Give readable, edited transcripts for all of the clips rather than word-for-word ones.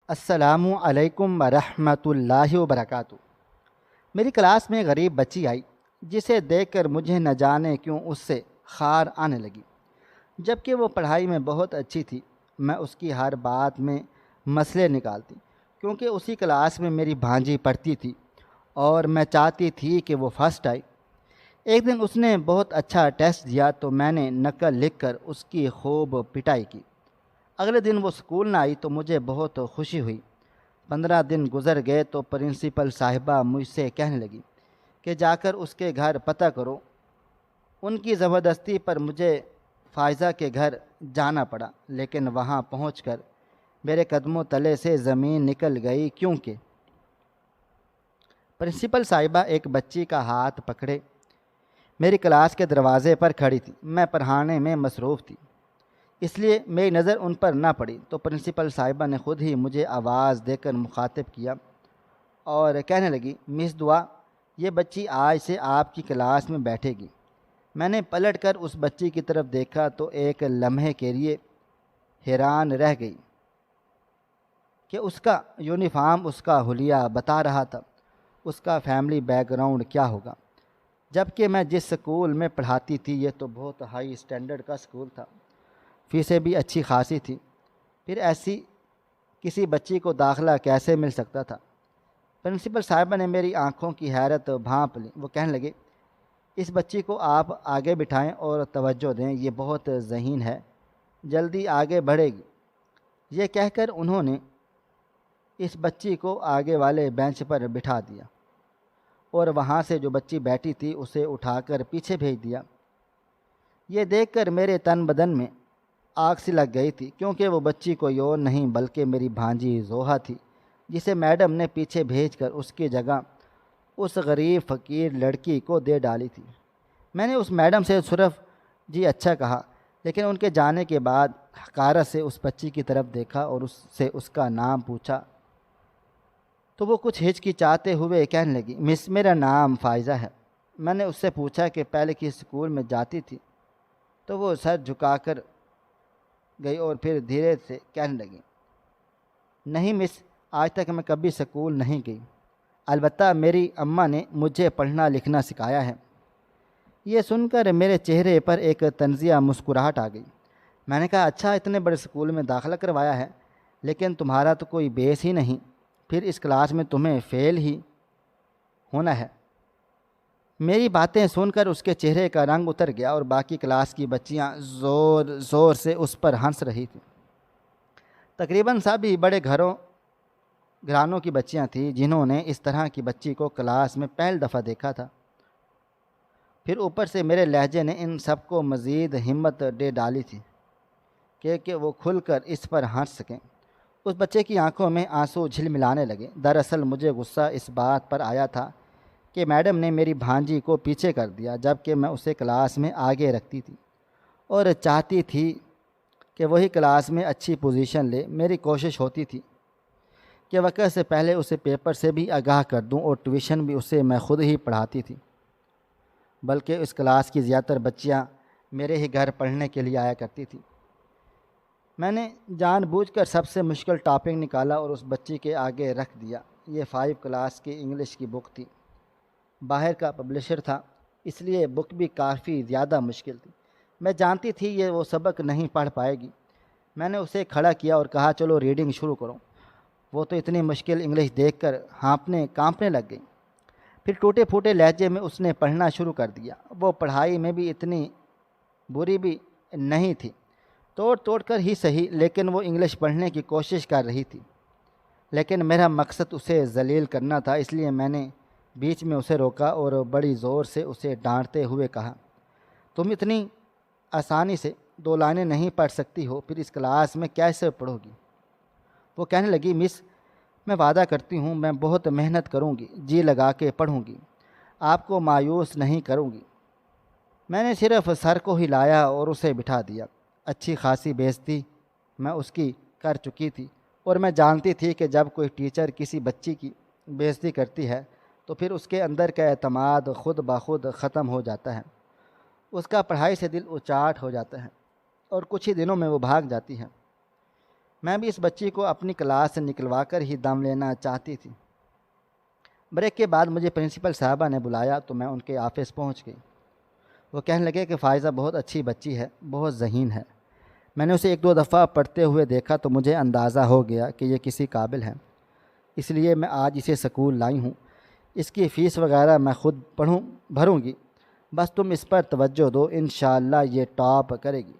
السلام علیکم ورحمۃ اللہ وبرکاتہ۔ میری کلاس میں غریب بچی آئی جسے دیکھ کر مجھے نہ جانے کیوں اس سے خار آنے لگی، جبکہ وہ پڑھائی میں بہت اچھی تھی۔ میں اس کی ہر بات میں مسئلے نکالتی کیونکہ اسی کلاس میں میری بھانجی پڑھتی تھی اور میں چاہتی تھی کہ وہ فرسٹ آئی۔ ایک دن اس نے بہت اچھا ٹیسٹ دیا تو میں نے نقل لکھ کر اس کی خوب پٹائی کی۔ اگلے دن وہ اسکول نہ آئی تو مجھے بہت خوشی ہوئی۔ 15 دن گزر گئے تو پرنسپل صاحبہ مجھ سے کہنے لگی کہ جا کر اس کے گھر پتہ کرو۔ ان کی زبردستی پر مجھے فائزہ کے گھر جانا پڑا، لیکن وہاں پہنچ کر میرے قدموں تلے سے زمین نکل گئی، کیونکہ پرنسپل صاحبہ ایک بچی کا ہاتھ پکڑے میری کلاس کے دروازے پر کھڑی تھی۔ میں پڑھانے میں مصروف تھی، اس لیے میری نظر ان پر نہ پڑی تو پرنسپل صاحبہ نے خود ہی مجھے آواز دے کر مخاطب کیا اور کہنے لگی، مس دعا، یہ بچی آج سے آپ کی کلاس میں بیٹھے گی۔ میں نے پلٹ کر اس بچی کی طرف دیکھا تو ایک لمحے کے لیے حیران رہ گئی کہ اس کا یونیفارم اس کا حلیہ بتا رہا تھا، اس کا فیملی بیک گراؤنڈ کیا ہوگا۔ جبکہ میں جس سکول میں پڑھاتی تھی یہ تو بہت ہائی اسٹینڈرڈ کا سکول تھا، فیسیں بھی اچھی خاصی تھی، پھر ایسی کسی بچی کو داخلہ کیسے مل سکتا تھا؟ پرنسپل صاحبہ نے میری آنکھوں کی حیرت بھانپ لی۔ وہ کہنے لگے، اس بچی کو آپ آگے بٹھائیں اور توجہ دیں، یہ بہت ذہین ہے، جلدی آگے بڑھے گی۔ یہ کہہ کر انہوں نے اس بچی کو آگے والے بینچ پر بٹھا دیا اور وہاں سے جو بچی بیٹھی تھی اسے اٹھا کر پیچھے بھیج دیا۔ یہ دیکھ کر میرے تن بدن میں آگ سی لگ گئی تھی، کیونکہ وہ بچی کوئی اور نہیں بلکہ میری بھانجی زوہا تھی، جسے میڈم نے پیچھے بھیج کر اس کی جگہ اس غریب فقیر لڑکی کو دے ڈالی تھی۔ میں نے اس میڈم سے صرف جی اچھا کہا، لیکن ان کے جانے کے بعد حقارت سے اس بچی کی طرف دیکھا اور اس سے اس کا نام پوچھا تو وہ کچھ ہچکچاتے ہوئے کہنے لگی، مس، میرا نام فائزہ ہے۔ میں نے اس سے پوچھا کہ پہلے کس اسکول میں جاتی تھی تو وہ سر جھکا کر گئی اور پھر دھیرے سے کہنے لگی، نہیں مس، آج تک میں کبھی سکول نہیں گئی، البتہ میری اماں نے مجھے پڑھنا لکھنا سکھایا ہے۔ یہ سن کر میرے چہرے پر ایک طنزیہ مسکراہٹ آ گئی۔ میں نے کہا، اچھا، اتنے بڑے سکول میں داخلہ کروایا ہے، لیکن تمہارا تو کوئی بیس ہی نہیں، پھر اس کلاس میں تمہیں فیل ہی ہونا ہے۔ میری باتیں سن کر اس کے چہرے کا رنگ اتر گیا اور باقی کلاس کی بچیاں زور زور سے اس پر ہنس رہی تھیں۔ تقریباً سبھی بڑے گھرانوں کی بچیاں تھیں جنہوں نے اس طرح کی بچی کو کلاس میں پہلی دفعہ دیکھا تھا۔ پھر اوپر سے میرے لہجے نے ان سب کو مزید ہمت دے ڈالی تھی کہ وہ کھل کر اس پر ہنس سکیں۔ اس بچے کی آنکھوں میں آنسو جھلملانے لگے۔ دراصل مجھے غصہ اس بات پر آیا تھا کہ میڈم نے میری بھانجی کو پیچھے کر دیا، جبکہ میں اسے کلاس میں آگے رکھتی تھی اور چاہتی تھی کہ وہی کلاس میں اچھی پوزیشن لے۔ میری کوشش ہوتی تھی کہ وقت سے پہلے اسے پیپر سے بھی آگاہ کر دوں اور ٹیوشن بھی اسے میں خود ہی پڑھاتی تھی، بلکہ اس کلاس کی زیادہ تر بچیاں میرے ہی گھر پڑھنے کے لیے آیا کرتی تھی۔ میں نے جان بوجھ کر سب سے مشکل ٹاپک نکالا اور اس بچی کے آگے رکھ دیا۔ یہ 5 کلاس کی انگلش کی بک تھی، باہر کا پبلشر تھا، اس لیے بک بھی کافی زیادہ مشکل تھی۔ میں جانتی تھی یہ وہ سبق نہیں پڑھ پائے گی۔ میں نے اسے کھڑا کیا اور کہا، چلو ریڈنگ شروع کرو۔ وہ تو اتنی مشکل انگلش دیکھ کر کانپنے لگ گئی۔ پھر ٹوٹے پھوٹے لہجے میں اس نے پڑھنا شروع کر دیا۔ وہ پڑھائی میں بھی اتنی بری بھی نہیں تھی، توڑ توڑ کر ہی صحیح، لیکن وہ انگلش پڑھنے کی کوشش کر رہی تھی۔ لیکن میرا مقصد اسے ذلیل کرنا تھا، اس لیے میں نے بیچ میں اسے روکا اور بڑی زور سے اسے ڈانٹتے ہوئے کہا، تم اتنی آسانی سے 2 لائنیں نہیں پڑھ سکتی ہو، پھر اس کلاس میں کیسے پڑھو گی؟ وہ کہنے لگی، مس، میں وعدہ کرتی ہوں میں بہت محنت کروں گی، جی لگا کے پڑھوں گی، آپ کو مایوس نہیں کروں گی۔ میں نے صرف سر کو ہلایا اور اسے بٹھا دیا۔ اچھی خاصی بےعزتی میں اس کی کر چکی تھی اور میں جانتی تھی کہ جب کوئی ٹیچر کسی بچی کی بےعزتی کرتی ہے تو پھر اس کے اندر کا اعتماد خود بخود ختم ہو جاتا ہے، اس کا پڑھائی سے دل اچاٹ ہو جاتا ہے اور کچھ ہی دنوں میں وہ بھاگ جاتی ہے۔ میں بھی اس بچی کو اپنی کلاس سے نکلوا کر ہی دم لینا چاہتی تھی۔ بریک کے بعد مجھے پرنسپل صاحبہ نے بلایا تو میں ان کے آفس پہنچ گئی۔ وہ کہنے لگے کہ فائزہ بہت اچھی بچی ہے، بہت ذہین ہے۔ میں نے اسے 1-2 دفعہ پڑھتے ہوئے دیکھا تو مجھے اندازہ ہو گیا کہ یہ کسی قابل ہے، اس لیے میں آج اسے سکول لائی ہوں۔ اس کی فیس وغیرہ میں خود بھروں گی، بس تم اس پر توجہ دو، انشاءاللہ یہ ٹاپ کرے گی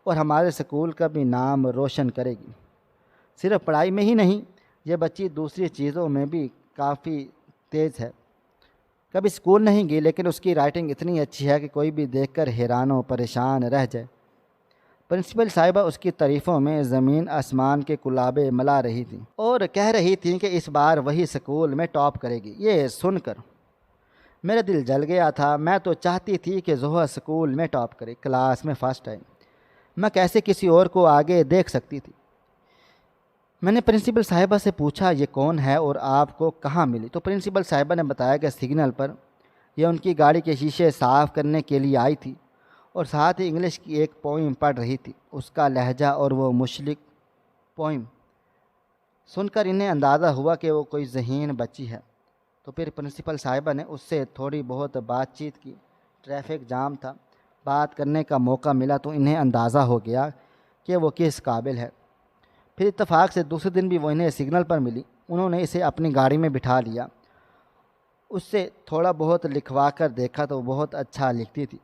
اور ہمارے سکول کا بھی نام روشن کرے گی۔ صرف پڑھائی میں ہی نہیں، یہ بچی دوسری چیزوں میں بھی کافی تیز ہے۔ کبھی اسکول نہیں گئی لیکن اس کی رائٹنگ اتنی اچھی ہے کہ کوئی بھی دیکھ کر حیران و پریشان رہ جائے۔ پرنسپل صاحبہ اس کی تعریفوں میں زمین آسمان کے کلابے ملا رہی تھیں اور کہہ رہی تھیں کہ اس بار وہی سکول میں ٹاپ کرے گی۔ یہ سن کر میرا دل جل گیا تھا۔ میں تو چاہتی تھی کہ زہرہ سکول میں ٹاپ کرے، کلاس میں فرسٹ آئے۔ میں کیسے کسی اور کو آگے دیکھ سکتی تھی؟ میں نے پرنسپل صاحبہ سے پوچھا یہ کون ہے اور آپ کو کہاں ملی؟ تو پرنسپل صاحبہ نے بتایا کہ سگنل پر یہ ان کی گاڑی کے شیشے صاف کرنے کے لیے آئی تھی اور ساتھ ہی انگلش کی ایک پوئم پڑھ رہی تھی۔ اس کا لہجہ اور وہ مشرق پوئم سن کر انہیں اندازہ ہوا کہ وہ کوئی ذہین بچی ہے۔ تو پھر پرنسپل صاحبہ نے اس سے تھوڑی بہت بات چیت کی۔ ٹریفک جام تھا، بات کرنے کا موقع ملا تو انہیں اندازہ ہو گیا کہ وہ کس قابل ہے۔ پھر اتفاق سے دوسرے دن بھی وہ انہیں سگنل پر ملی۔ انہوں نے اسے اپنی گاڑی میں بٹھا لیا۔ اس سے تھوڑا بہت لکھوا کر دیکھا تو وہ بہت اچھا لکھتی تھی۔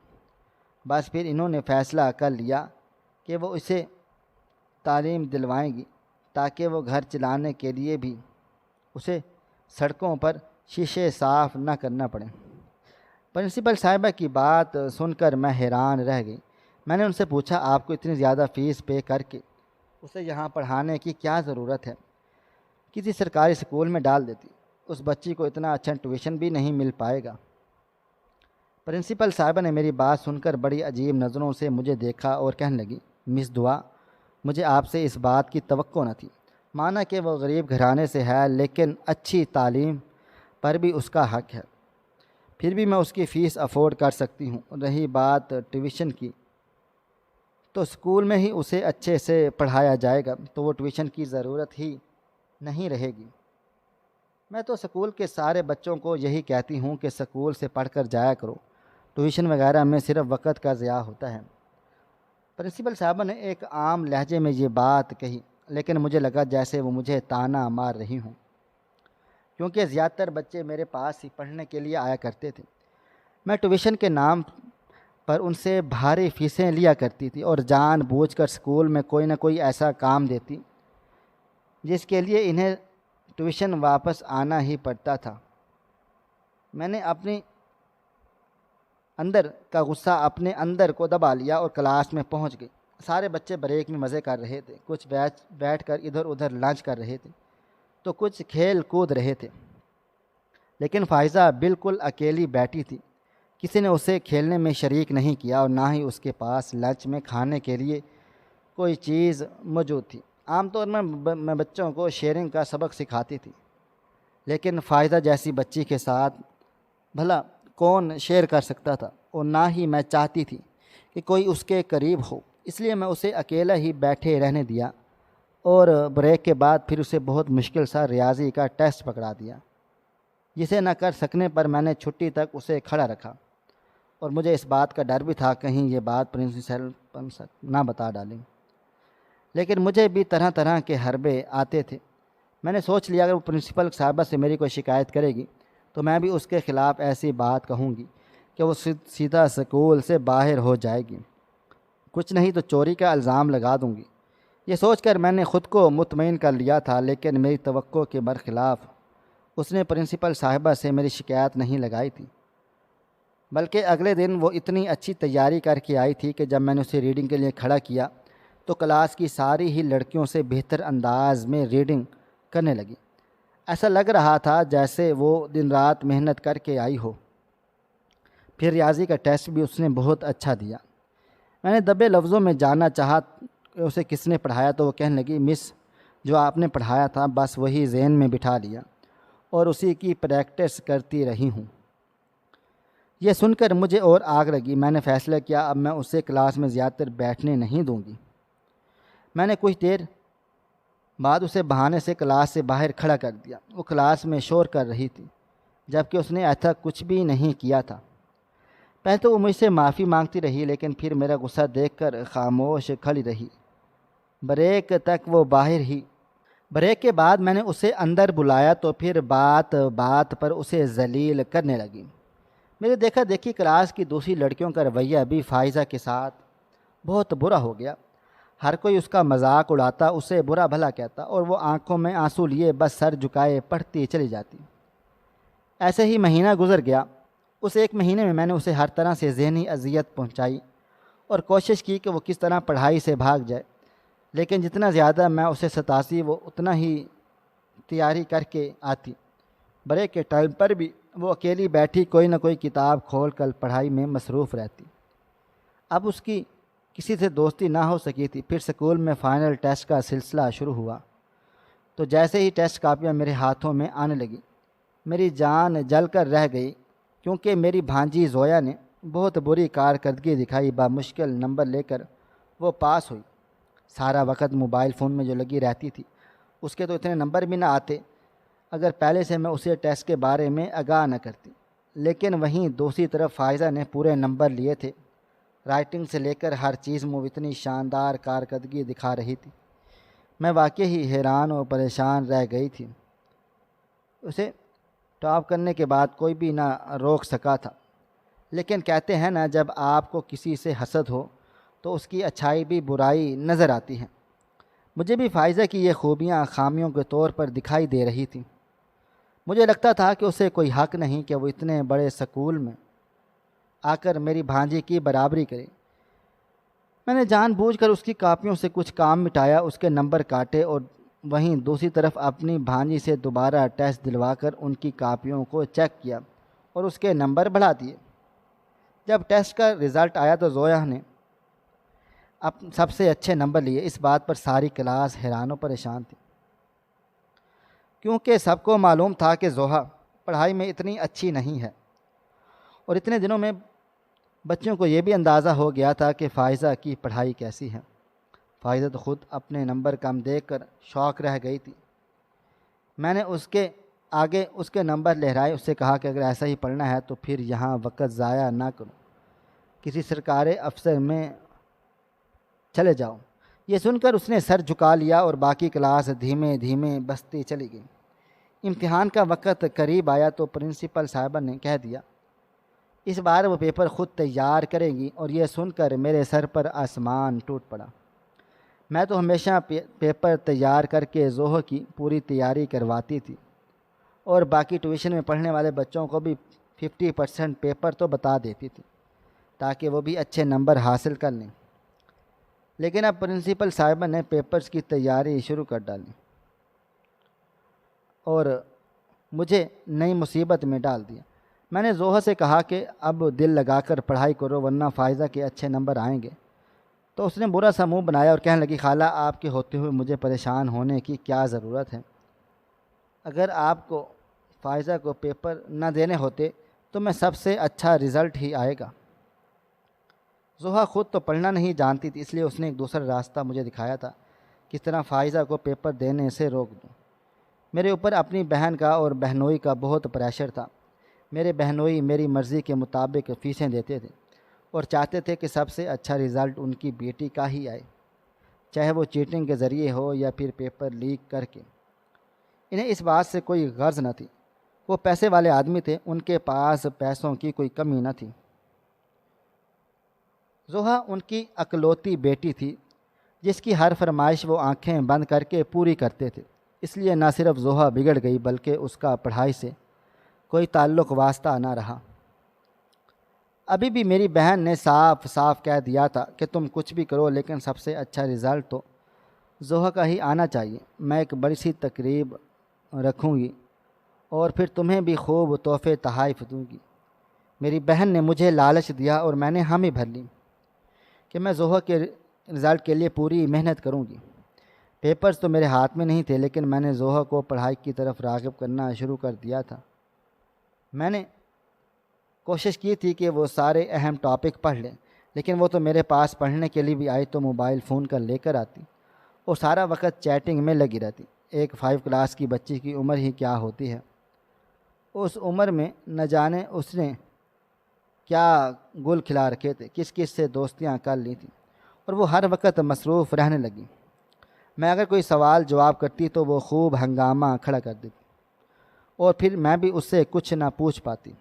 بس پھر انہوں نے فیصلہ کر لیا کہ وہ اسے تعلیم دلوائیں گی تاکہ وہ گھر چلانے کے لیے بھی اسے سڑکوں پر شیشے صاف نہ کرنا پڑے۔ پرنسپل صاحبہ کی بات سن کر میں حیران رہ گئی۔ میں نے ان سے پوچھا آپ کو اتنی زیادہ فیس پے کر کے اسے یہاں پڑھانے کی کیا ضرورت ہے؟ کسی سرکاری اسکول میں ڈال دیتی، اس بچی کو اتنا اچھا ٹیوشن بھی نہیں مل پائے گا۔ پرنسپل صاحبہ نے میری بات سن کر بڑی عجیب نظروں سے مجھے دیکھا اور کہنے لگی مس دعا، مجھے آپ سے اس بات کی توقع نہ تھی۔ مانا کہ وہ غریب گھرانے سے ہے لیکن اچھی تعلیم پر بھی اس کا حق ہے، پھر بھی میں اس کی فیس افورڈ کر سکتی ہوں۔ رہی بات ٹیوشن کی تو اسکول میں ہی اسے اچھے سے پڑھایا جائے گا تو وہ ٹیوشن کی ضرورت ہی نہیں رہے گی۔ میں تو اسکول کے سارے بچوں کو یہی کہتی ہوں کہ اسکول سے پڑھ کر جایا کرو، ٹیوشن وغیرہ میں صرف وقت کا ضیاع ہوتا ہے۔ پرنسپل صاحبہ نے ایک عام لہجے میں یہ بات کہی لیکن مجھے لگا جیسے وہ مجھے طعنہ مار رہی ہوں، کیونکہ زیادہ تر بچے میرے پاس ہی پڑھنے کے لیے آیا کرتے تھے۔ میں ٹیوشن کے نام پر ان سے بھاری فیسیں لیا کرتی تھی اور جان بوجھ کر اسکول میں کوئی نہ کوئی ایسا کام دیتی جس کے لیے انہیں ٹیوشن واپس آنا ہی پڑتا تھا۔ میں نے اپنی اندر کا غصہ اپنے اندر کو دبا لیا اور کلاس میں پہنچ گئی۔ سارے بچے بریک میں مزے کر رہے تھے، کچھ بیٹھ کر ادھر ادھر لنچ کر رہے تھے تو کچھ کھیل کود رہے تھے، لیکن فائزہ بالکل اکیلی بیٹھی تھی۔ کسی نے اسے کھیلنے میں شریک نہیں کیا اور نہ ہی اس کے پاس لنچ میں کھانے کے لیے کوئی چیز موجود تھی۔ عام طور میں بچوں کو شیئرنگ کا سبق سکھاتی تھی، لیکن فائزہ جیسی بچی کے ساتھ بھلا کون شیئر کر سکتا تھا، اور نہ ہی میں چاہتی تھی کہ کوئی اس کے قریب ہو، اس لیے میں اسے اکیلا ہی بیٹھے رہنے دیا اور بریک کے بعد پھر اسے بہت مشکل سا ریاضی کا ٹیسٹ پکڑا دیا، جسے نہ کر سکنے پر میں نے چھٹی تک اسے کھڑا رکھا، اور مجھے اس بات کا ڈر بھی تھا کہیں یہ بات پرنسپل نہ بتا ڈالیں، لیکن مجھے بھی طرح طرح کے حربے آتے تھے۔ میں نے سوچ لیا اگر وہ پرنسپل صاحبہ سے میری کوئی شکایت کرے گی تو میں بھی اس کے خلاف ایسی بات کہوں گی کہ وہ سیدھا سکول سے باہر ہو جائے گی، کچھ نہیں تو چوری کا الزام لگا دوں گی۔ یہ سوچ کر میں نے خود کو مطمئن کر لیا تھا، لیکن میری توقع کے برخلاف اس نے پرنسپل صاحبہ سے میری شکایت نہیں لگائی تھی، بلکہ اگلے دن وہ اتنی اچھی تیاری کر کے آئی تھی کہ جب میں نے اسے ریڈنگ کے لیے کھڑا کیا تو کلاس کی ساری ہی لڑکیوں سے بہتر انداز میں ریڈنگ کرنے لگی۔ ایسا لگ رہا تھا جیسے وہ دن رات محنت کر کے آئی ہو۔ پھر ریاضی کا ٹیسٹ بھی اس نے بہت اچھا دیا۔ میں نے دبے لفظوں میں جاننا چاہا کہ اسے کس نے پڑھایا تو وہ کہنے لگی مس جو آپ نے پڑھایا تھا بس وہی ذہن میں بٹھا لیا اور اسی کی پریکٹس کرتی رہی ہوں۔ یہ سن کر مجھے اور آگ لگی۔ میں نے فیصلہ کیا اب میں اسے کلاس میں زیادہ تر بیٹھنے نہیں دوں گی۔ میں نے کچھ دیر بعد اسے بہانے سے کلاس سے باہر کھڑا کر دیا۔ وہ کلاس میں شور کر رہی تھی جبکہ اس نے ایسا کچھ بھی نہیں کیا تھا۔ پہلے تو وہ مجھ سے معافی مانگتی رہی لیکن پھر میرا غصہ دیکھ کر خاموش کھڑی رہی۔ بریک تک وہ باہر ہی۔ بریک کے بعد میں نے اسے اندر بلایا تو پھر بات بات پر اسے ذلیل کرنے لگی۔ میرے دیکھا دیکھی کلاس کی دوسری لڑکیوں کا رویہ بھی فائزہ کے ساتھ بہت برا ہو گیا۔ ہر کوئی اس کا مذاق اڑاتا، اسے برا بھلا کہتا اور وہ آنکھوں میں آنسو لیے بس سر جھکائے پڑھتی چلی جاتی۔ ایسے ہی مہینہ گزر گیا۔ اس ایک مہینے میں نے اسے ہر طرح سے ذہنی اذیت پہنچائی اور کوشش کی کہ وہ کس طرح پڑھائی سے بھاگ جائے، لیکن جتنا زیادہ میں اسے ستاسی وہ اتنا ہی تیاری کر کے آتی۔ بریک کے ٹائم پر بھی وہ اکیلی بیٹھی کوئی نہ کوئی کتاب کھول کر پڑھائی میں مصروف رہتی۔ اب اس کی کسی سے دوستی نہ ہو سکی تھی۔ پھر اسکول میں فائنل ٹیسٹ کا سلسلہ شروع ہوا تو جیسے ہی ٹیسٹ کاپیاں میرے ہاتھوں میں آنے لگی میری جان جل کر رہ گئی، کیونکہ میری بھانجی زویا نے بہت بری کارکردگی دکھائی۔ بامشکل نمبر لے کر وہ پاس ہوئی۔ سارا وقت موبائل فون میں جو لگی رہتی تھی اس کے تو اتنے نمبر بھی نہ آتے اگر پہلے سے میں اسے ٹیسٹ کے بارے میں آگاہ نہ کرتی۔ لیکن وہیں دوسری طرف فائزہ نے پورے نمبر لیے تھے۔ رائٹنگ سے لے کر ہر چیز میں وہ اتنی شاندار کارکردگی دکھا رہی تھی، میں واقعی ہی حیران اور پریشان رہ گئی تھی۔ اسے ٹاپ کرنے کے بعد کوئی بھی نہ روک سکا تھا، لیکن کہتے ہیں نا جب آپ کو کسی سے حسد ہو تو اس کی اچھائی بھی برائی نظر آتی ہے۔ مجھے بھی فائزہ کی یہ خوبیاں خامیوں کے طور پر دکھائی دے رہی تھیں۔ مجھے لگتا تھا کہ اسے کوئی حق نہیں کہ وہ اتنے بڑے اسکول میں آ کر میری بھانجی کی برابری کرے۔ میں نے جان بوجھ کر اس کی کاپیوں سے کچھ کام مٹایا، اس کے نمبر کاٹے اور وہیں دوسری طرف اپنی بھانجی سے دوبارہ ٹیسٹ دلوا کر ان کی کاپیوں کو چیک کیا اور اس کے نمبر بڑھا دیے۔ جب ٹیسٹ کا رزلٹ آیا تو زویا نے سب سے اچھے نمبر لیے۔ اس بات پر ساری کلاس حیران و پریشان تھی، کیونکہ سب کو معلوم تھا کہ زوہا پڑھائی میں اتنی اچھی نہیں ہے، اور اتنے دنوں میں بچوں کو یہ بھی اندازہ ہو گیا تھا کہ فائزہ کی پڑھائی کیسی ہے۔ فائزہ تو خود اپنے نمبر کم دیکھ کر شوق رہ گئی تھی۔ میں نے اس کے آگے اس کے نمبر لہرائے، اس سے کہا کہ اگر ایسا ہی پڑھنا ہے تو پھر یہاں وقت ضائع نہ کرو، کسی سرکاری افسر میں چلے جاؤ۔ یہ سن کر اس نے سر جھکا لیا اور باقی کلاس دھیمے دھیمے بستی چلی گئی۔ امتحان کا وقت قریب آیا تو پرنسپل صاحبہ نے کہہ دیا اس بار وہ پیپر خود تیار کریں گی، اور یہ سن کر میرے سر پر آسمان ٹوٹ پڑا۔ میں تو ہمیشہ پیپر تیار کر کے زوہو کی پوری تیاری کرواتی تھی اور باقی ٹیوشن میں پڑھنے والے بچوں کو بھی 50% پیپر تو بتا دیتی تھی تاکہ وہ بھی اچھے نمبر حاصل کر لیں، لیکن اب پرنسپل صاحبہ نے پیپرز کی تیاری شروع کر ڈالی اور مجھے نئی مصیبت میں ڈال دیا۔ میں نے زوہا سے کہا کہ اب دل لگا کر پڑھائی کرو ورنہ فائزہ کے اچھے نمبر آئیں گے، تو اس نے برا سا منہ بنایا اور کہنے لگی خالہ آپ کے ہوتے ہوئے مجھے پریشان ہونے کی کیا ضرورت ہے؟ اگر آپ کو فائزہ کو پیپر نہ دینے ہوتے تو میں سب سے اچھا رزلٹ ہی آئے گا۔ زوہا خود تو پڑھنا نہیں جانتی تھی، اس لیے اس نے ایک دوسرا راستہ مجھے دکھایا تھا کس طرح فائزہ کو پیپر دینے سے روک دوں۔ میرے اوپر اپنی بہن کا اور بہنوئی کا بہت پریشر تھا۔ میرے بہنوئی میری مرضی کے مطابق فیسیں دیتے تھے اور چاہتے تھے کہ سب سے اچھا رزلٹ ان کی بیٹی کا ہی آئے، چاہے وہ چیٹنگ کے ذریعے ہو یا پھر پیپر لیک کر کے۔ انہیں اس بات سے کوئی غرض نہ تھی، وہ پیسے والے آدمی تھے، ان کے پاس پیسوں کی کوئی کمی نہ تھی۔ زوہا ان کی اکلوتی بیٹی تھی جس کی ہر فرمائش وہ آنکھیں بند کر کے پوری کرتے تھے، اس لیے نہ صرف زوہا بگڑ گئی بلکہ اس کا پڑھائی سے کوئی تعلق واسطہ نہ رہا۔ ابھی بھی میری بہن نے صاف صاف کہہ دیا تھا کہ تم کچھ بھی کرو لیکن سب سے اچھا رزلٹ تو زوہا کا ہی آنا چاہیے۔ میں ایک بڑی سی تقریب رکھوں گی اور پھر تمہیں بھی خوب تحفے تحائف دوں گی۔ میری بہن نے مجھے لالچ دیا اور میں نے حامی بھر لی کہ میں زوہا کے رزلٹ کے لیے پوری محنت کروں گی۔ پیپرز تو میرے ہاتھ میں نہیں تھے لیکن میں نے زوہا کو پڑھائی کی طرف راغب کرنا شروع کر دیا تھا۔ میں نے کوشش کی تھی کہ وہ سارے اہم ٹاپک پڑھ لیں، لیکن وہ تو میرے پاس پڑھنے کے لیے بھی آئی تو موبائل فون کر لے کر آتی اور سارا وقت چیٹنگ میں لگی رہتی۔ ایک 5 کلاس کی بچی کی عمر ہی کیا ہوتی ہے، اس عمر میں نہ جانے اس نے کیا گل کھلا رکھے تھے، کس کس سے دوستیاں کر لی تھیں، اور وہ ہر وقت مصروف رہنے لگی۔ میں اگر کوئی سوال جواب کرتی تو وہ خوب ہنگامہ کھڑا کر دیتی، اور پھر میں بھی اس سے کچھ نہ پوچھ پاتی۔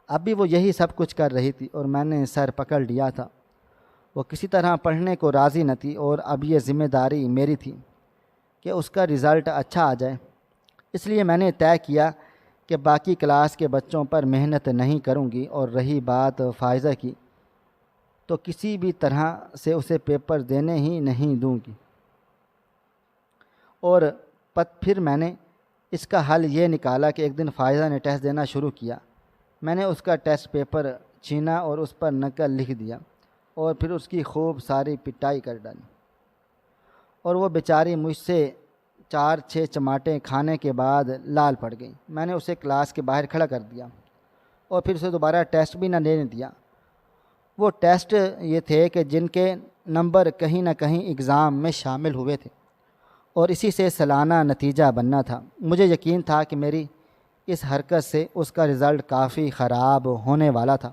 اب بھی وہ یہی سب کچھ کر رہی تھی اور میں نے سر پکڑ لیا تھا۔ وہ کسی طرح پڑھنے کو راضی نہ تھی، اور اب یہ ذمہ داری میری تھی کہ اس کا رزلٹ اچھا آ جائے۔ اس لیے میں نے طے کیا کہ باقی کلاس کے بچوں پر محنت نہیں کروں گی، اور رہی بات فائزہ کی تو کسی بھی طرح سے اسے پیپر دینے ہی نہیں دوں گی۔ اور پھر میں نے اس کا حل یہ نکالا کہ ایک دن فائزہ نے ٹیسٹ دینا شروع کیا۔ میں نے اس کا ٹیسٹ پیپر چھینا اور اس پر نقل لکھ دیا، اور پھر اس کی خوب ساری پٹائی کر ڈالی، اور وہ بیچاری مجھ سے 4-6 چماٹے کھانے کے بعد لال پڑ گئی۔ میں نے اسے کلاس کے باہر کھڑا کر دیا اور پھر اسے دوبارہ ٹیسٹ بھی نہ لینے دیا۔ وہ ٹیسٹ یہ تھے کہ جن کے نمبر کہیں نہ کہیں اگزام میں شامل ہوئے تھے، اور اسی سے سالانہ نتیجہ بننا تھا۔ مجھے یقین تھا کہ میری اس حرکت سے اس کا رزلٹ کافی خراب ہونے والا تھا۔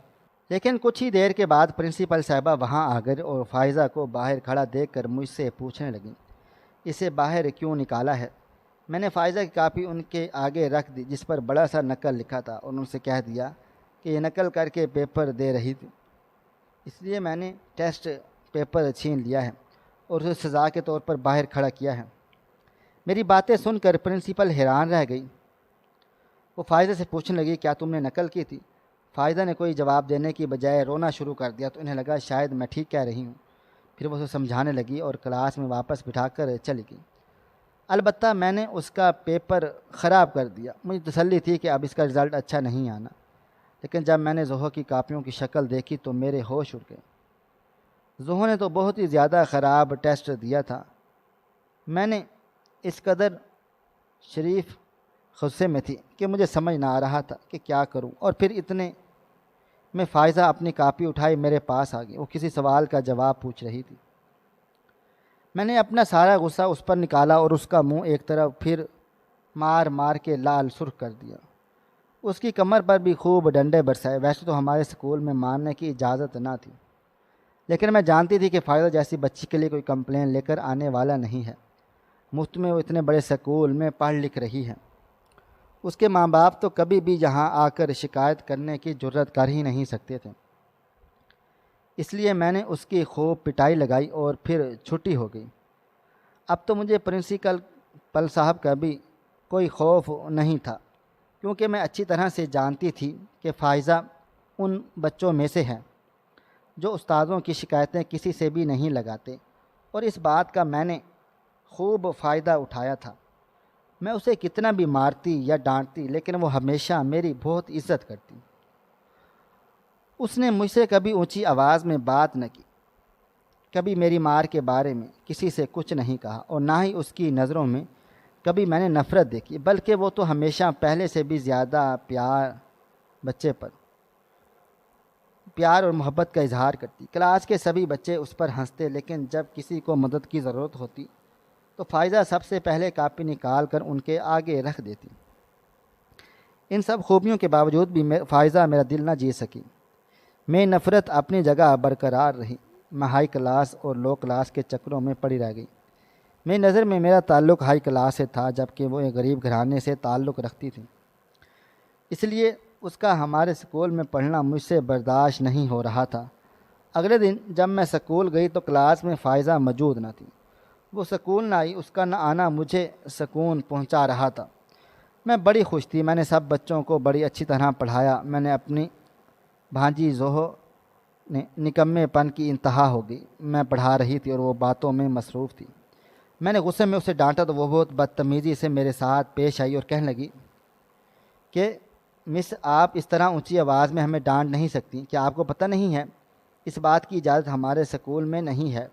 لیکن کچھ ہی دیر کے بعد پرنسپل صاحبہ وہاں آ گئی اور فائزہ کو باہر کھڑا دیکھ کر مجھ سے پوچھنے لگیں، اسے باہر کیوں نکالا ہے؟ میں نے فائزہ کی کاپی ان کے آگے رکھ دی جس پر بڑا سا نقل لکھا تھا، اور ان سے کہہ دیا کہ یہ نقل کر کے پیپر دے رہی تھی، اس لیے میں نے ٹیسٹ پیپر چھین لیا ہے اور اسے سزا کے طور پر باہر کھڑا کیا ہے۔ میری باتیں سن کر پرنسپل حیران رہ گئی۔ وہ فائزہ سے پوچھنے لگی، کیا تم نے نقل کی تھی؟ فائزہ نے کوئی جواب دینے کی بجائے رونا شروع کر دیا، تو انہیں لگا شاید میں ٹھیک کہہ رہی ہوں۔ پھر وہ اسے سمجھانے لگی اور کلاس میں واپس بٹھا کر چلی گئی۔ البتہ میں نے اس کا پیپر خراب کر دیا۔ مجھے تسلی تھی کہ اب اس کا رزلٹ اچھا نہیں آنا، لیکن جب میں نے زوہو کی کاپیوں کی شکل دیکھی تو میرے ہوش اڑ گئے۔ زوہو نے تو بہت ہی زیادہ خراب ٹیسٹ دیا تھا۔ میں نے اس قدر شریف غصے میں تھی کہ مجھے سمجھ نہ آ رہا تھا کہ کیا کروں، اور پھر اتنے میں فائزہ اپنی کاپی اٹھائی میرے پاس آ گئی۔ وہ کسی سوال کا جواب پوچھ رہی تھی۔ میں نے اپنا سارا غصہ اس پر نکالا اور اس کا منہ ایک طرف پھر مار مار کے لال سرخ کر دیا۔ اس کی کمر پر بھی خوب ڈنڈے برسائے۔ ویسے تو ہمارے اسکول میں مارنے کی اجازت نہ تھی، لیکن میں جانتی تھی کہ فائزہ جیسی بچی کے لیے کوئی کمپلین لے کر آنے والا نہیں ہے۔ مفت میں وہ اتنے بڑے اسکول میں پڑھ لکھ رہی ہے، اس کے ماں باپ تو کبھی بھی یہاں آ کر شکایت کرنے کی جرت کر ہی نہیں سکتے تھے۔ اس لیے میں نے اس کی خوب پٹائی لگائی اور پھر چھٹی ہو گئی۔ اب تو مجھے پرنسپل صاحب کا بھی کوئی خوف نہیں تھا، کیونکہ میں اچھی طرح سے جانتی تھی کہ فائزہ ان بچوں میں سے ہے جو استادوں کی شکایتیں کسی سے بھی نہیں لگاتے، اور اس بات کا میں نے خوب فائدہ اٹھایا تھا۔ میں اسے کتنا بھی مارتی یا ڈانٹتی، لیکن وہ ہمیشہ میری بہت عزت کرتی۔ اس نے مجھ سے کبھی اونچی آواز میں بات نہ کی، کبھی میری مار کے بارے میں کسی سے کچھ نہیں کہا، اور نہ ہی اس کی نظروں میں کبھی میں نے نفرت دیکھی، بلکہ وہ تو ہمیشہ پہلے سے بھی زیادہ بچے پر پیار اور محبت کا اظہار کرتی۔ کلاس کے سبھی بچے اس پر ہنستے، لیکن جب کسی کو مدد کی ضرورت ہوتی تو فائزہ سب سے پہلے کاپی نکال کر ان کے آگے رکھ دیتی۔ ان سب خوبیوں کے باوجود بھی فائزہ میرا دل نہ جیت سکی۔ میں نفرت اپنی جگہ برقرار رہی۔ میں ہائی کلاس اور لو کلاس کے چکروں میں پڑی رہ گئی۔ میری نظر میں میرا تعلق ہائی کلاس سے تھا، جبکہ وہ ایک غریب گھرانے سے تعلق رکھتی تھی، اس لیے اس کا ہمارے اسکول میں پڑھنا مجھ سے برداشت نہیں ہو رہا تھا۔ اگلے دن جب میں اسکول گئی تو کلاس میں فائزہ موجود نہ تھی۔ وہ اسکول نہ آئی، اس کا نہ آنا مجھے سکون پہنچا رہا تھا۔ میں بڑی خوش تھی، میں نے سب بچوں کو بڑی اچھی طرح پڑھایا۔ میں نے اپنی بھانجی زوہو نے نکمے پن کی انتہا ہو گئی۔ میں پڑھا رہی تھی اور وہ باتوں میں مصروف تھی۔ میں نے غصے میں اسے ڈانٹا تو وہ بہت بدتمیزی سے میرے ساتھ پیش آئی اور کہنے لگی کہ مس، آپ اس طرح اونچی آواز میں ہمیں ڈانٹ نہیں سکتی، کیا آپ کو پتہ نہیں ہے اس بات کی اجازت ہمارے اسکول میں نہیں ہے؟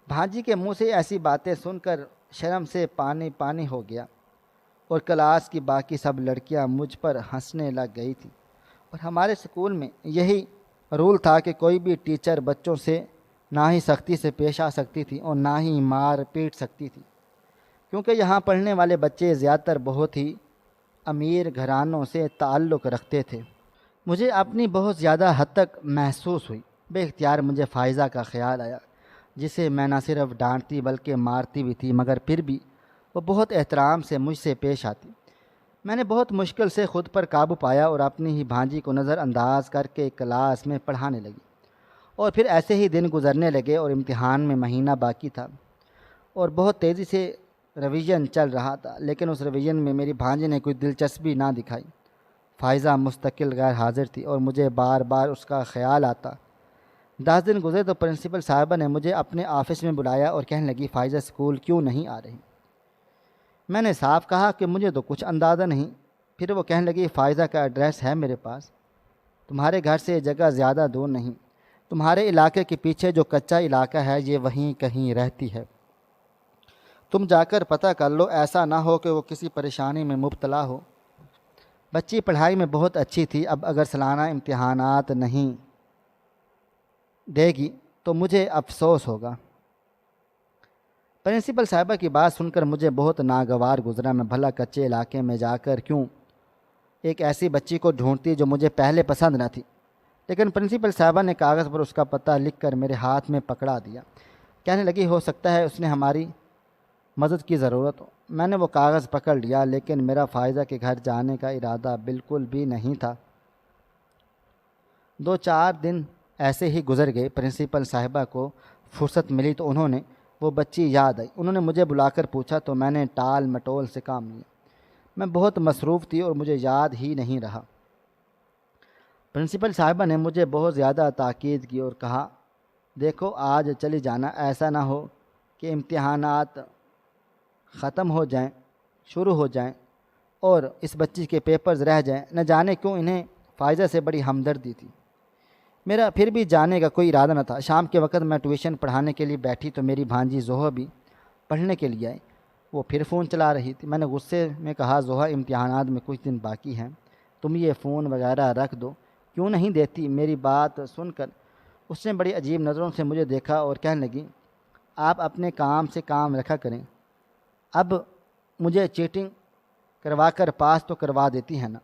بھانجی کے منہ سے ایسی باتیں سن کر شرم سے پانی پانی ہو گیا، اور کلاس کی باقی سب لڑکیاں مجھ پر ہنسنے لگ گئی تھیں۔ اور ہمارے اسکول میں یہی رول تھا کہ کوئی بھی ٹیچر بچوں سے نہ ہی سختی سے پیش آ سکتی تھی اور نہ ہی مار پیٹ سکتی تھی، کیونکہ یہاں پڑھنے والے بچے زیادہ تر بہت ہی امیر گھرانوں سے تعلق رکھتے تھے۔ مجھے اپنی بہت زیادہ حد تک محسوس ہوئی۔ بے اختیار مجھے فائزہ کا خیال آیا، جسے میں نہ صرف ڈانٹتی بلکہ مارتی بھی تھی، مگر پھر بھی وہ بہت احترام سے مجھ سے پیش آتی۔ میں نے بہت مشکل سے خود پر قابو پایا اور اپنی ہی بھانجی کو نظر انداز کر کے کلاس میں پڑھانے لگی، اور پھر ایسے ہی دن گزرنے لگے اور امتحان میں مہینہ باقی تھا اور بہت تیزی سے ریویژن چل رہا تھا، لیکن اس ریویژن میں میری بھانجی نے کوئی دلچسپی نہ دکھائی۔ فائزہ مستقل غیر حاضر تھی اور مجھے بار بار اس کا خیال آتا۔ 10 دن گزرے تو پرنسپل صاحبہ نے مجھے اپنے آفس میں بلایا اور کہنے لگی، فائزہ اسکول کیوں نہیں آ رہی؟ میں نے صاف کہا کہ مجھے تو کچھ اندازہ نہیں۔ پھر وہ کہنے لگی، فائزہ کا ایڈریس ہے میرے پاس، تمہارے گھر سے یہ جگہ زیادہ دور نہیں، تمہارے علاقے کے پیچھے جو کچا علاقہ ہے یہ وہیں کہیں رہتی ہے، تم جا کر پتہ کر لو، ایسا نہ ہو کہ وہ کسی پریشانی میں مبتلا ہو۔ بچی پڑھائی میں بہت اچھی تھی، اب اگر سالانہ امتحانات نہیں دے گی تو مجھے افسوس ہوگا۔ پرنسپل صاحبہ کی بات سن کر مجھے بہت ناگوار گزرا۔ میں بھلا کچے علاقے میں جا کر کیوں ایک ایسی بچی کو ڈھونڈتی جو مجھے پہلے پسند نہ تھی، لیکن پرنسپل صاحبہ نے کاغذ پر اس کا پتہ لکھ کر میرے ہاتھ میں پکڑا دیا۔ کہنے لگی، ہو سکتا ہے اس نے ہماری مدد کی ضرورت ہو۔ میں نے وہ کاغذ پکڑ لیا، لیکن میرا فائزہ کے گھر جانے کا ارادہ بالکل بھی نہیں تھا۔ 2-4 دن ایسے ہی گزر گئے۔ پرنسپل صاحبہ کو فرصت ملی تو انہوں نے وہ بچی یاد آئی۔ انہوں نے مجھے بلا کر پوچھا تو میں نے ٹال مٹول سے کام لیا۔ میں بہت مصروف تھی اور مجھے یاد ہی نہیں رہا۔ پرنسپل صاحبہ نے مجھے بہت زیادہ تاکید کی اور کہا، دیکھو آج چلی جانا، ایسا نہ ہو کہ امتحانات ختم ہو جائیں، شروع ہو جائیں اور اس بچی کے پیپرز رہ جائیں۔ نہ جانے کیوں انہیں فائزہ سے بڑی ہمدردی تھی۔ میرا پھر بھی جانے کا کوئی ارادہ نہ تھا۔ شام کے وقت میں ٹیوشن پڑھانے کے لیے بیٹھی تو میری بھانجی زوہا بھی پڑھنے کے لیے آئی۔ وہ پھر فون چلا رہی تھی۔ میں نے غصے میں کہا، زوہا امتحانات میں کچھ دن باقی ہیں، تم یہ فون وغیرہ رکھ دو، کیوں نہیں دیتی؟ میری بات سن کر اس نے بڑی عجیب نظروں سے مجھے دیکھا اور کہنے لگی، آپ اپنے کام سے کام رکھا کریں، اب مجھے چیٹنگ کروا کر پاس تو کروا دیتی ہیں نا،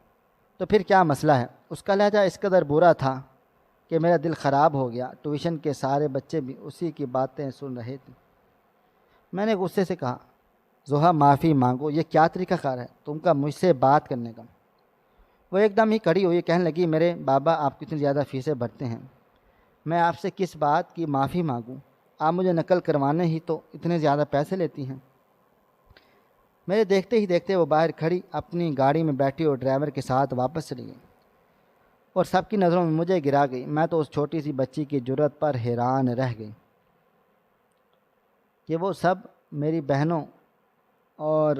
تو پھر کیا مسئلہ ہے؟ اس کا لہجہ اس قدر برا تھا کہ میرا دل خراب ہو گیا۔ ٹیوشن کے سارے بچے بھی اسی کی باتیں سن رہے تھے۔ میں نے غصے سے کہا، زوہا معافی مانگو، یہ کیا طریقہ کار ہے تم کا مجھ سے بات کرنے کا؟ وہ ایک دم ہی کھڑی ہوئی، کہنے لگی، میرے بابا آپ کتنی زیادہ فیسیں بھرتے ہیں، میں آپ سے کس بات کی معافی مانگوں؟ آپ مجھے نقل کروانے ہی تو اتنے زیادہ پیسے لیتی ہیں۔ میرے دیکھتے ہی دیکھتے وہ باہر کھڑی اپنی گاڑی میں بیٹھی اور ڈرائیور کے ساتھ واپس چلی گئی اور سب کی نظروں میں مجھے گرا گئی۔ میں تو اس چھوٹی سی بچی کی جرأت پر حیران رہ گئی کہ وہ سب میری بہنوں اور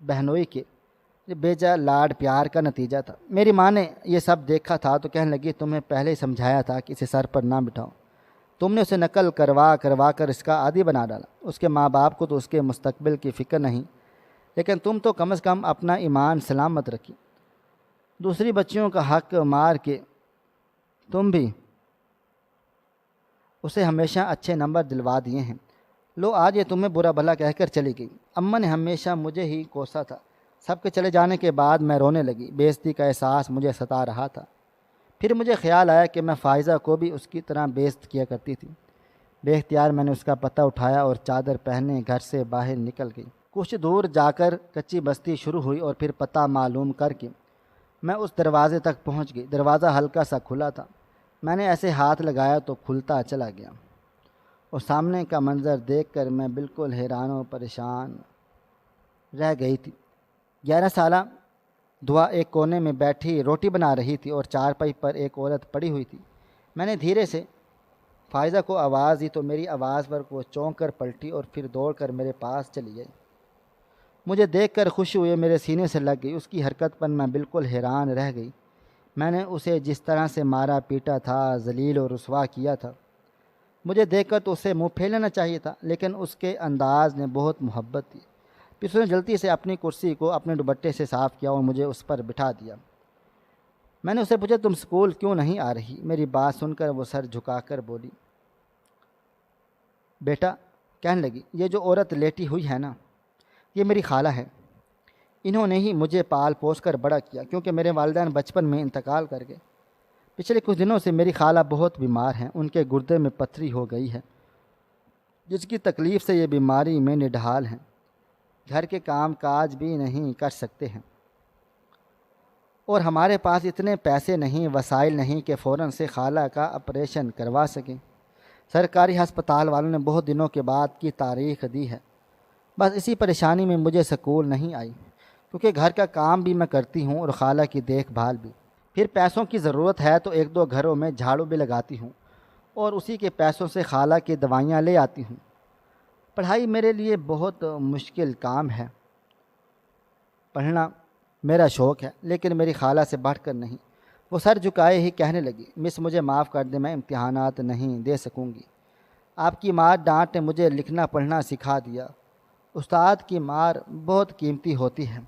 بہنوئی کے بیجا لاڈ پیار کا نتیجہ تھا۔ میری ماں نے یہ سب دیکھا تھا تو کہنے لگی، تمہیں پہلے ہی سمجھایا تھا کہ اسے سر پر نہ بٹھاؤ، تم نے اسے نقل کروا کر اس کا عادی بنا ڈالا۔ اس کے ماں باپ کو تو اس کے مستقبل کی فکر نہیں، لیکن تم تو کم از کم اپنا ایمان سلامت رکھی۔ دوسری بچیوں کا حق مار کے تم بھی اسے ہمیشہ اچھے نمبر دلوا دیے ہیں، لو آج یہ تمہیں برا بھلا کہہ کر چلی گئی۔ اماں نے ہمیشہ مجھے ہی کوسا تھا۔ سب کے چلے جانے کے بعد میں رونے لگی، بے عزتی کا احساس مجھے ستا رہا تھا۔ پھر مجھے خیال آیا کہ میں فائزہ کو بھی اس کی طرح بے عزت کیا کرتی تھی۔ بے اختیار میں نے اس کا پتہ اٹھایا اور چادر پہنے گھر سے باہر نکل گئی۔ کچھ دور جا کر کچی بستی شروع ہوئی اور پھر پتہ معلوم کر کے میں اس دروازے تک پہنچ گئی۔ دروازہ ہلکا سا کھلا تھا، میں نے ایسے ہاتھ لگایا تو کھلتا چلا گیا اور سامنے کا منظر دیکھ کر میں بالکل حیران و پریشان رہ گئی تھی۔ 11 سالہ دعا ایک کونے میں بیٹھی روٹی بنا رہی تھی اور چارپائی پر ایک عورت پڑی ہوئی تھی۔ میں نے دھیرے سے فائزہ کو آواز دی تو میری آواز پر وہ چونک کر پلٹی اور پھر دوڑ کر میرے پاس چلی گئی۔ مجھے دیکھ کر خوشی ہوئی میرے سینے سے لگ گئی۔ اس کی حرکت پر میں بالکل حیران رہ گئی۔ میں نے اسے جس طرح سے مارا پیٹا تھا، ذلیل و رسوا کیا تھا، مجھے دیکھ کر تو اسے منہ پھیر لینا چاہیے تھا، لیکن اس کے انداز نے بہت محبت دی۔ پھر اس نے جلدی سے اپنی کرسی کو اپنے دوپٹے سے صاف کیا اور مجھے اس پر بٹھا دیا۔ میں نے اسے پوچھا، تم اسکول کیوں نہیں آ رہی؟ میری بات سن کر وہ سر جھکا کر بولی، بیٹا کہنے لگی، یہ جو عورت لیٹی ہوئی ہے نا، یہ میری خالہ ہے۔ انہوں نے ہی مجھے پال پوس کر بڑا کیا، کیونکہ میرے والدین بچپن میں انتقال کر گئے۔ پچھلے کچھ دنوں سے میری خالہ بہت بیمار ہیں، ان کے گردے میں پتھری ہو گئی ہے، جس کی تکلیف سے یہ بیماری میں نڈھال ہیں، گھر کے کام کاج بھی نہیں کر سکتے ہیں، اور ہمارے پاس اتنے پیسے نہیں، وسائل نہیں کہ فوراً سے خالہ کا آپریشن کروا سکیں۔ سرکاری ہسپتال والوں نے بہت دنوں کے بعد کی تاریخ دی ہے۔ بس اسی پریشانی میں مجھے سکول نہیں آئی، کیونکہ گھر کا کام بھی میں کرتی ہوں اور خالہ کی دیکھ بھال بھی۔ پھر پیسوں کی ضرورت ہے تو ایک دو گھروں میں جھاڑو بھی لگاتی ہوں، اور اسی کے پیسوں سے خالہ کی دوائیاں لے آتی ہوں۔ پڑھائی میرے لیے بہت مشکل کام ہے، پڑھنا میرا شوق ہے، لیکن میری خالہ سے بڑھ کر نہیں۔ وہ سر جھکائے ہی کہنے لگی، مس مجھے معاف کر دیں، میں امتحانات نہیں دے سکوں گی۔ آپ کی مار ڈانٹ نے مجھے لکھنا پڑھنا سکھا دیا۔ استاد کی مار بہت قیمتی ہوتی ہے۔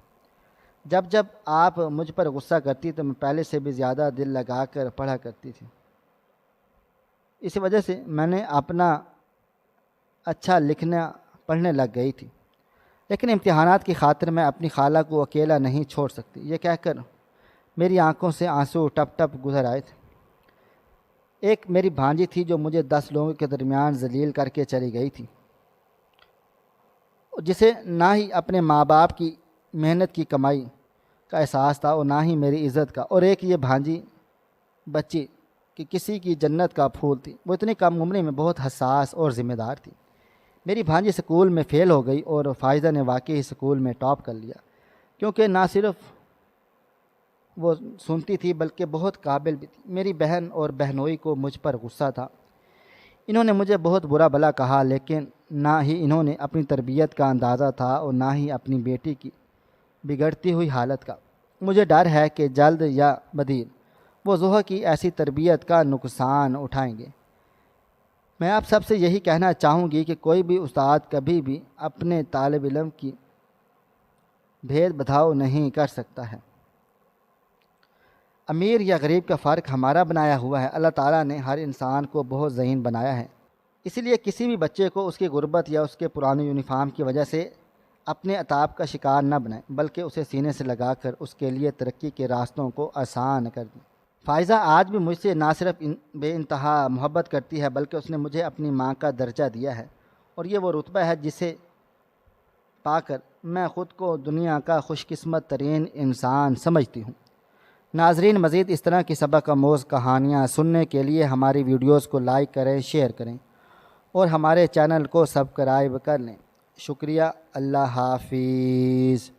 جب جب آپ مجھ پر غصہ کرتی تو میں پہلے سے بھی زیادہ دل لگا کر پڑھا کرتی تھی۔ اس وجہ سے میں نے اپنا اچھا لکھنا پڑھنے لگ گئی تھی، لیکن امتحانات کی خاطر میں اپنی خالہ کو اکیلا نہیں چھوڑ سکتی۔ یہ کہہ کر میری آنکھوں سے آنسو ٹپ ٹپ گزر آئے تھے۔ ایک میری بھانجی تھی جو مجھے 10 لوگوں کے درمیان ذلیل کر کے چلی گئی تھی، جسے نہ ہی اپنے ماں باپ کی محنت کی کمائی کا احساس تھا اور نہ ہی میری عزت کا۔ اور ایک یہ بھانجی بچی کہ کسی کی جنت کا پھول تھی، وہ اتنی کم عمری میں بہت حساس اور ذمہ دار تھی۔ میری بھانجی سکول میں فیل ہو گئی اور فائزہ نے واقعی سکول میں ٹاپ کر لیا، کیونکہ نہ صرف وہ سنتی تھی بلکہ بہت قابل بھی تھی۔ میری بہن اور بہنوئی کو مجھ پر غصہ تھا، انہوں نے مجھے بہت برا بھلا کہا، لیکن نہ ہی انہوں نے اپنی تربیت کا اندازہ تھا اور نہ ہی اپنی بیٹی کی بگڑتی ہوئی حالت کا۔ مجھے ڈر ہے کہ جلد یا بدیر وہ زوہا کی ایسی تربیت کا نقصان اٹھائیں گے۔ میں آپ سب سے یہی کہنا چاہوں گی کہ کوئی بھی استاد کبھی بھی اپنے طالب علم کی بھید بھاؤ نہیں کر سکتا ہے۔ امیر یا غریب کا فرق ہمارا بنایا ہوا ہے۔ اللہ تعالیٰ نے ہر انسان کو بہت ذہین بنایا ہے، اسی لیے کسی بھی بچے کو اس کی غربت یا اس کے پرانے یونیفارم کی وجہ سے اپنے عطاب کا شکار نہ بنائیں، بلکہ اسے سینے سے لگا کر اس کے لیے ترقی کے راستوں کو آسان کر دیں۔ فائزہ آج بھی مجھ سے نہ صرف بے انتہا محبت کرتی ہے، بلکہ اس نے مجھے اپنی ماں کا درجہ دیا ہے، اور یہ وہ رتبہ ہے جسے پا کر میں خود کو دنیا کا خوش قسمت ترین انسان سمجھتی ہوں۔ ناظرین، مزید اس طرح کی سبق آموز کہانیاں سننے کے لیے ہماری ویڈیوز کو لائک کریں، شیئر کریں اور ہمارے چینل کو سبسکرائب کر لیں۔ شکریہ۔ اللہ حافظ۔